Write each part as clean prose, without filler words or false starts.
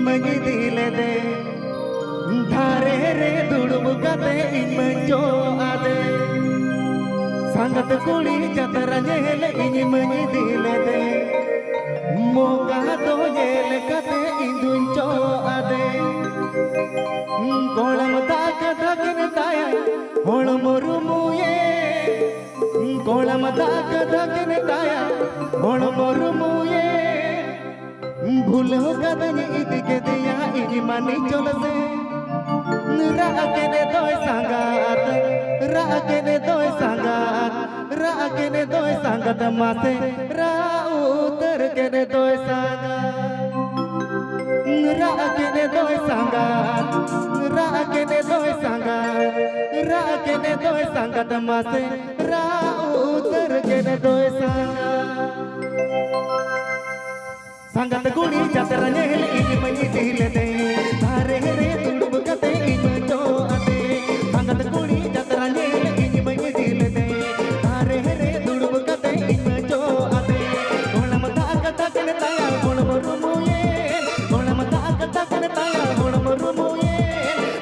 मगी दिले दे धारे रे दुड़ुब कते इन जो आदे संगत कुड़ी जतरा जेल इन मगी दिले दे मोगा तो जेल कते इन जो आदे कोलम ताक धकन ताया होल मोरुमुये कोलम ताक धकन ताया होल मोरुमुये भूल हो कदनी इदिके दिया इनी मानी चलसे राकेने दोय सांगात राकेने दोय सांगात राकेने दोय सांगात मासे राउतर केने दोय सांगात राकेने दोय सांगात राकेने दोय सांगात राकेने दोय सांगात मासे राउतर केने दोय सांगात संगत गुणी जतरा नेल इन मई दिले दे धारे रे तुड़ब कते इन जो आदे संगत गुणी जतरा नेल इन मई दिले दे धारे रे तुड़ब कते इन जो आदे गोलम ताक तकन ताया गोल मरुमुये गोलम ताक तकन ताया गोल मरुमुये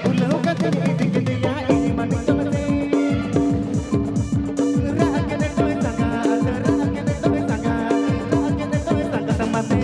भूलो कते दिख दिया इन मन चलते रागने तोय संगा रागने तोय संगा रागने तोय संगा तमते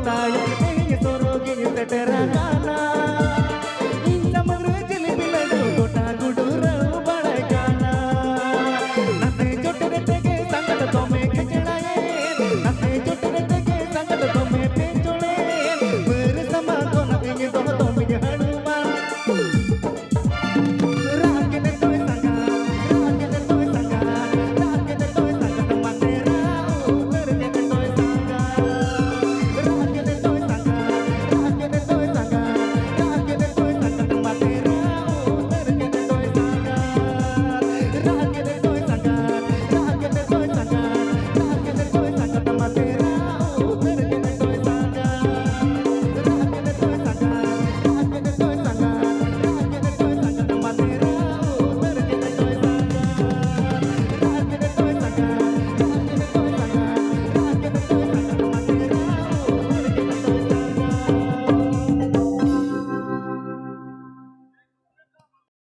ᱛᱟᱭᱚᱢ